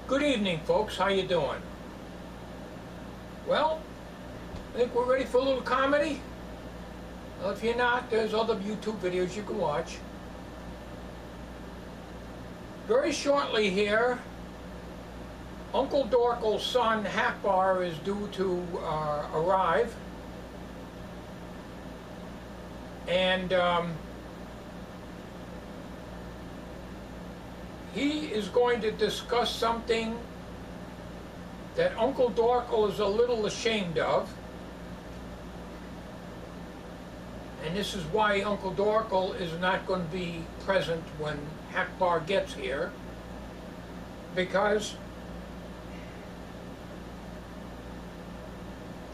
Good evening, folks. How you doing? Well, I think we're ready for a little comedy. Well, if you're not, there's other YouTube videos you can watch. Very shortly here, Uncle Dorkle's son, Hakbar, is due to arrive. And he is going to discuss something that Uncle Dorkle is a little ashamed of. And this is why Uncle Dorkle is not going to be present when Hakbar gets here. Because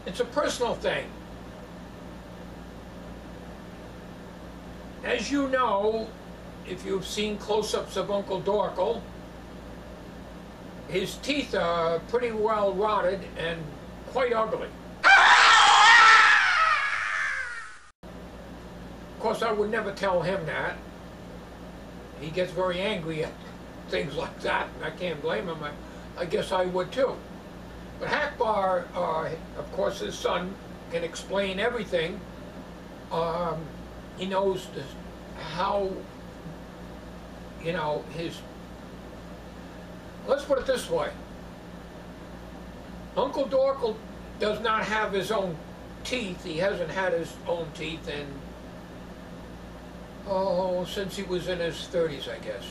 it's a personal thing. As you know, if you've seen close-ups of Uncle Dorkle, his teeth are pretty well rotted and quite ugly. Of course, I would never tell him that. He gets very angry at things like that, and I can't blame him. I guess I would too. But Hakbar, of course, his son, can explain everything. He knows how, you know, let's put it this way. Uncle Dorkle does not have his own teeth. He hasn't had his own teeth in, since he was in his 30s, I guess.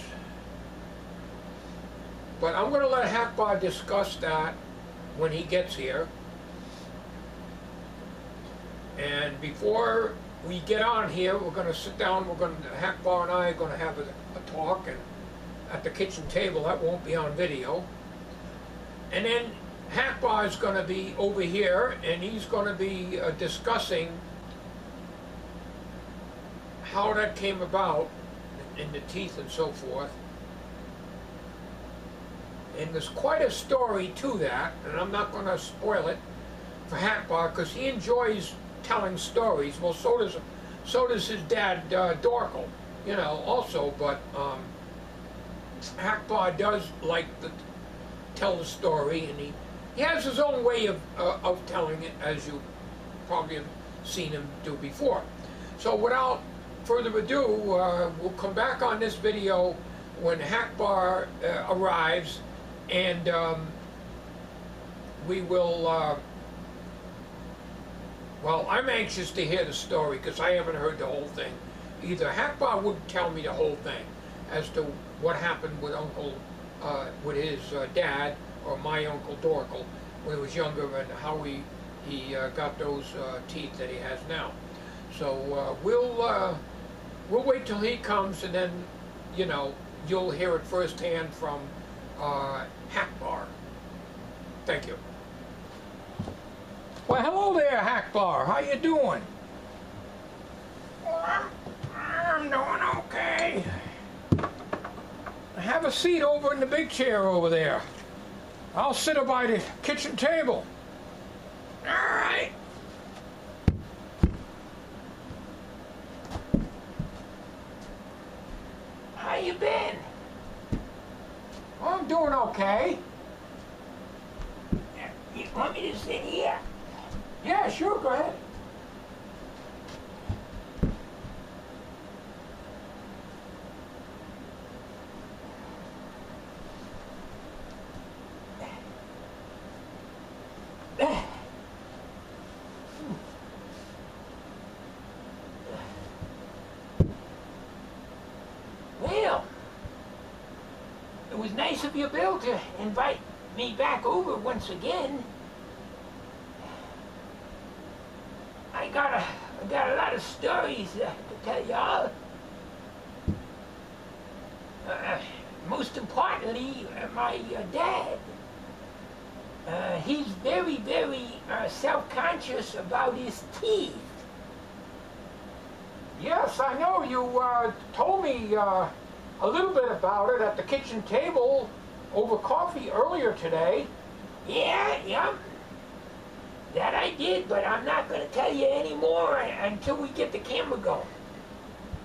But I'm going to let Hakbar discuss that when he gets here. And before we get on here, we're going to sit down, Hakbar and I are going to have a talk and at the kitchen table. That won't be on video. And then Hakbar is going to be over here, and he's going to be discussing how that came about in the teeth and so forth. And there's quite a story to that, and I'm not going to spoil it for Hakbar because he enjoys telling stories. Well, so does his dad, Dorkle, you know, also. But Hakbar does like to tell the story, and he has his own way of telling it, as you probably have seen him do before. So without further ado, we'll come back on this video when Hakbar arrives, and we will. Well, I'm anxious to hear the story because I haven't heard the whole thing. Either Hakbar would tell me the whole thing as to what happened with with his dad, or my Uncle Dorkle when he was younger, and how he got those teeth that he has now. So we'll wait till he comes, and then, you know, you'll hear it firsthand from Hakbar. Thank you. Well, hello there, Hakbar. How you doing? Well, I'm doing okay. Have a seat over in the big chair over there. I'll sit by the kitchen table. All right. How you been? I'm doing okay. You want me to sit here? Yeah, sure, go ahead. Well, it was nice of you, Bill, to invite me back over once again. I got a lot of stories to tell y'all. Most importantly, my dad. He's very, very self-conscious about his teeth. Yes, I know. You told me a little bit about it at the kitchen table over coffee earlier today. Yeah. That I did, but I'm not going to tell you any more until we get the camera going.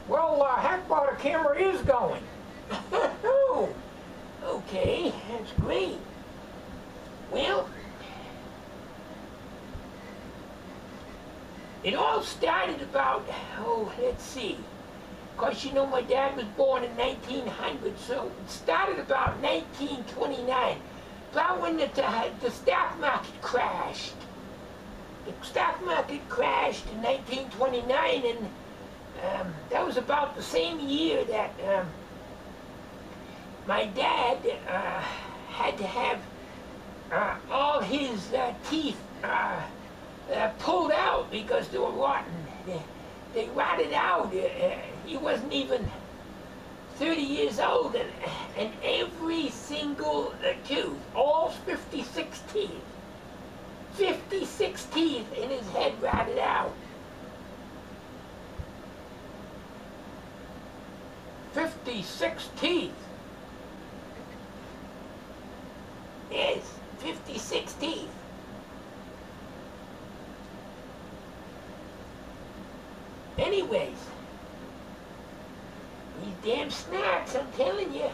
Well, Hakbar, the camera is going. Oh, okay, that's great. Well, it all started about, oh, let's see. Of course, you know my dad was born in 1900, so it started about 1929. About when the stock market crashed. The stock market crashed in 1929, and that was about the same year that my dad had to have all his teeth pulled out because they were rotten. They rotted out. He wasn't even 30 years old, and every single tooth, all 56 teeth, 56 teeth in his head rotted out. 56 teeth. Yes, 56 teeth. Anyways, these damn snacks, I'm telling you.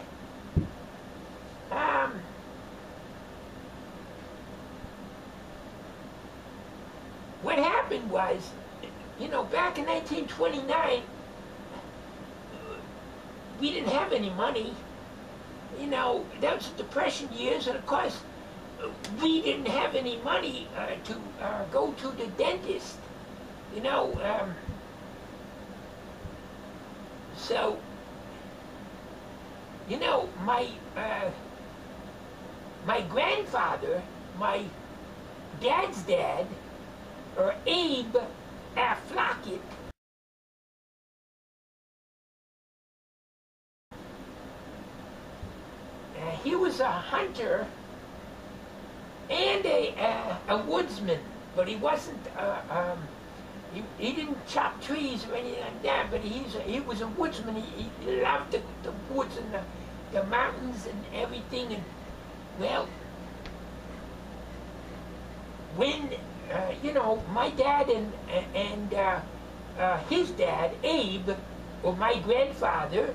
What happened was, you know, back in 1929, we didn't have any money. You know, that was the Depression years, and of course, we didn't have any money to go to the dentist. You know, so, you know, my grandfather, my dad's dad, or Abe Aflockett, he was a hunter and a woodsman, but he wasn't. He didn't chop trees or anything like that. But he was a woodsman. He loved the woods and the mountains and everything. And well, when you know, my dad and his dad, Abe, or my grandfather,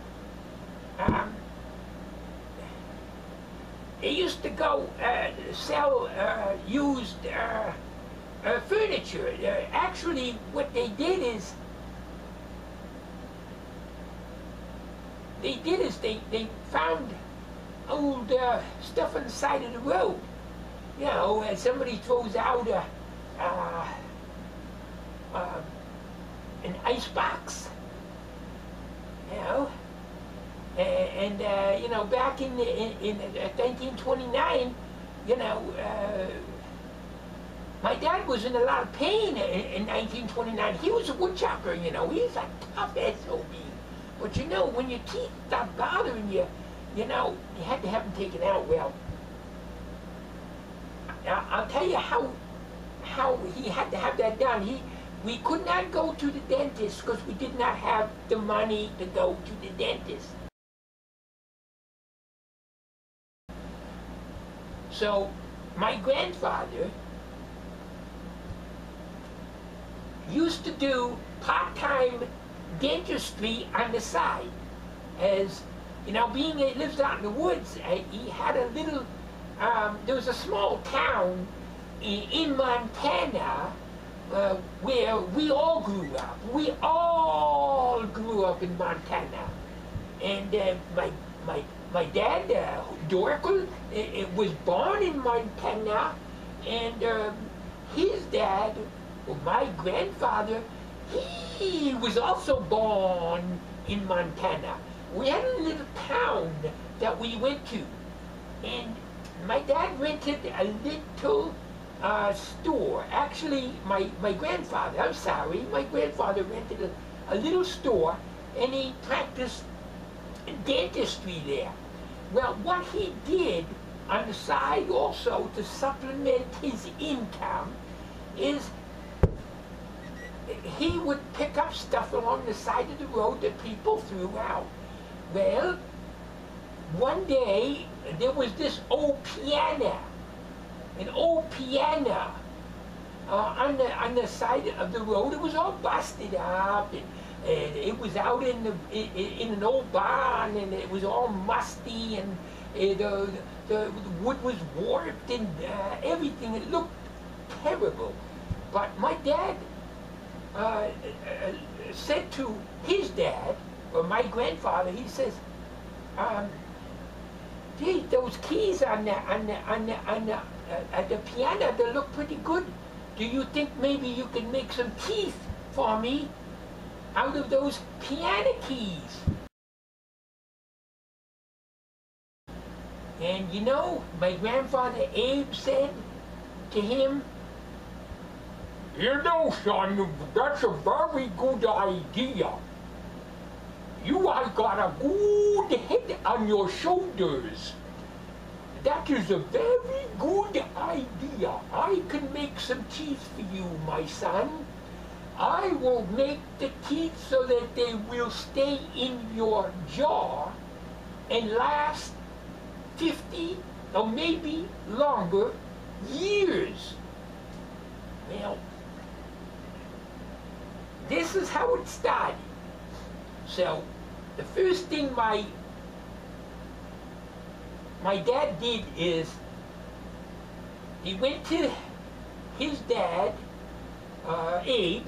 they used to go sell used furniture. Actually, what they did is they found old stuff on the side of the road. You know, somebody throws out an ice box. You know. And you know, back in 1929, you know, my dad was in a lot of pain in 1929. He was a woodchopper, you know. He's a tough SOB. But you know, when your teeth start bothering you, you know, you had to have them taken out. Well, I'll tell you how he had to have that done. We could not go to the dentist because we did not have the money to go to the dentist. So my grandfather used to do part-time dentistry on the side. As you know, being he lives out in the woods, he had a little, there was a small town in Montana where we all grew up. We all grew up in Montana. And my dad, Dorkel, was born in Montana, and his dad, or my grandfather, he was also born in Montana. We had a little town that we went to, and my dad rented a little store. Actually, my grandfather, I'm sorry, my grandfather rented a little store, and he practiced dentistry there. Well, what he did on the side also to supplement his income is he would pick up stuff along the side of the road that people threw out. Well, one day there was this old piano, an old piano on the side of the road. It was all busted up, and it was out in an old barn, and it was all musty, and the wood was warped and everything. It looked terrible. But my dad said to his dad, or my grandfather, he says, gee, those keys on the piano, they look pretty good. Do you think maybe you can make some teeth for me out of those piano keys? And you know, my grandfather Abe said to him, you know, son, that's a very good idea. You have got a good head on your shoulders. That is a very good idea. I can make some teeth for you, my son. I will make the teeth so that they will stay in your jaw and last 50 or maybe longer years. Well, this is how it started. So, the first thing my dad did is he went to his dad, Abe,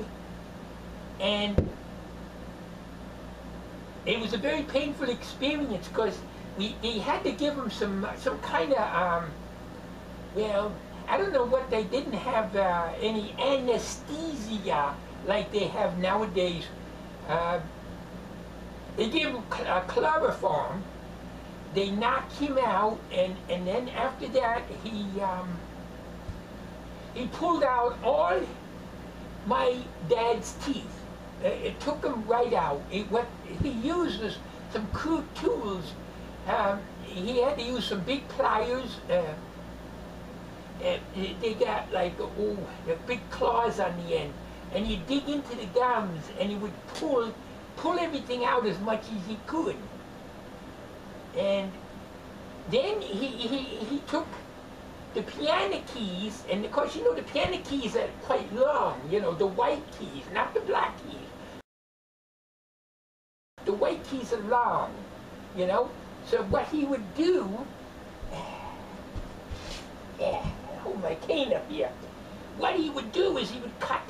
and it was a very painful experience because they had to give him some kind of, well, I don't know what, they didn't have any anesthesia like they have nowadays. They gave him chloroform. They knocked him out, and then after that he pulled out all my dad's teeth. It took them right out. What he used was some crude tools. He had to use some big pliers. They got like the big claws on the end, and you dig into the gums, and he would pull everything out as much as he could. And then he took the piano keys, and of course, you know, the piano keys are quite long, you know, the white keys, not the black keys. The white keys are long, you know. So what he would do, hold my cane up here. What he would do is he would cut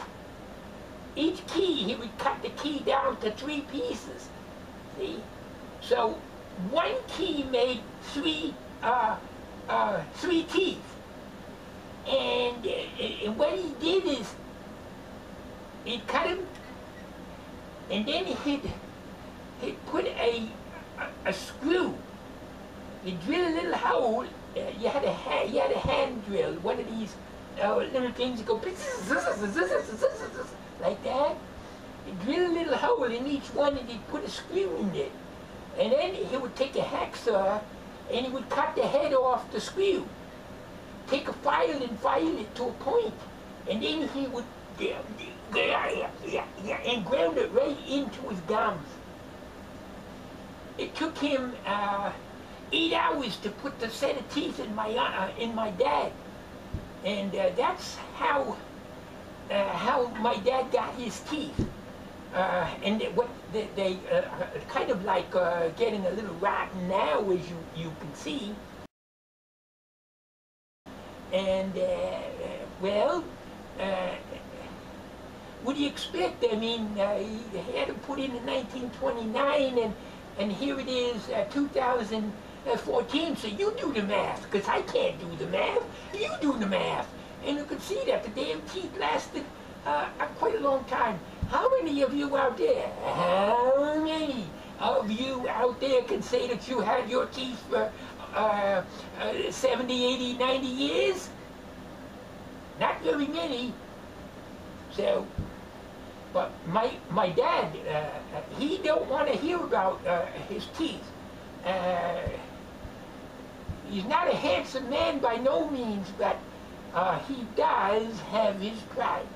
each key, he would cut the key down to 3 pieces, see? So one key made 3 teeth. And what he did is he'd cut them, and then he'd put a screw. He'd drill a little hole. You had a hand drill, one of these little things that go like that. He'd drill a little hole in each one, and he'd put a screw in it. And then he would take a hacksaw, and he would cut the head off the screw. Take a file and file it to a point, and then he would and ground it right into his gums. It took him 8 hours to put the set of teeth in my dad, and that's how my dad got his teeth. And they kind of like getting a little rotten now, as you can see. And well, what do you expect? I mean, he had to put in 1929, and here it is, 2014. So you do the math, because I can't do the math. You do the math, and you can see that the damn teeth lasted quite a long time. How many of you out there, can say that you had your teeth for 70, 80, 90 years? Not very many. So, but my dad, he don't want to hear about his teeth. He's not a handsome man by no means, but he does have his pride.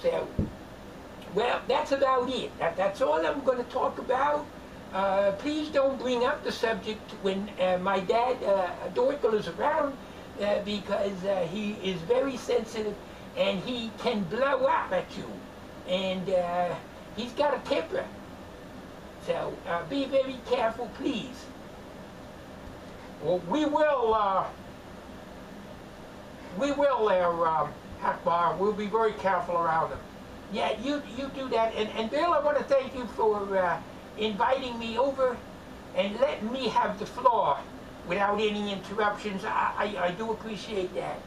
So, well, that's about it. That's all I'm going to talk about. Please don't bring up the subject when my dad, Dorkel, is around, because he is very sensitive, and he can blow up at you. And he's got a temper. So be very careful, please. Well, we will there, Akbar. We'll be very careful around him. Yeah, you do that. And Bill, I want to thank you for inviting me over and letting me have the floor without any interruptions. I do appreciate that.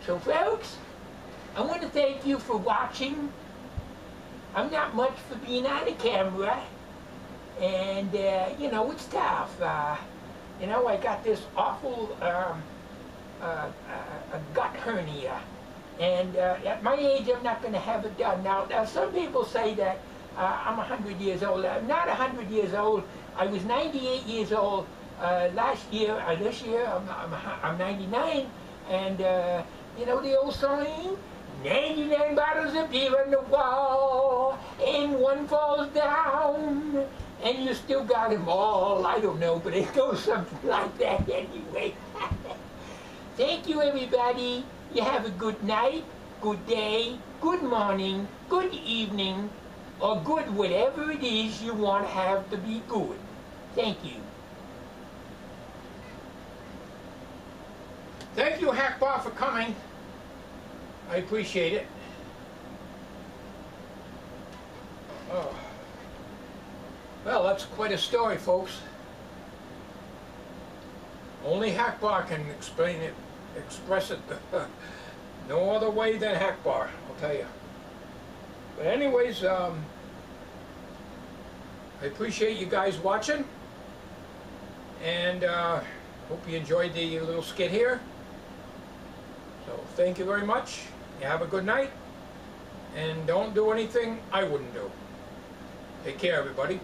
So, folks, I want to thank you for watching. I'm not much for being on the camera, and you know, it's tough. You know, I got this awful a gut hernia, and at my age, I'm not going to have it done. Now, some people say that I'm 100 years old. I'm not 100 years old. I was 98 years old last year. This year, I'm 99, and you know the old saying, 99 bottles appear on the wall, and one falls down, and you still got them all. I don't know, but it goes something like that anyway. Thank you, everybody. You have a good night, good day, good morning, good evening, or good whatever it is you want to have to be good. Thank you. Thank you, Akbar, for coming. I appreciate it. Oh. Well, that's quite a story, folks. Only Akbar can explain it, express it. No other way than Akbar, I'll tell you. But anyways, I appreciate you guys watching, and hope you enjoyed the little skit here. So thank you very much. You have a good night, and don't do anything I wouldn't do. Take care, everybody.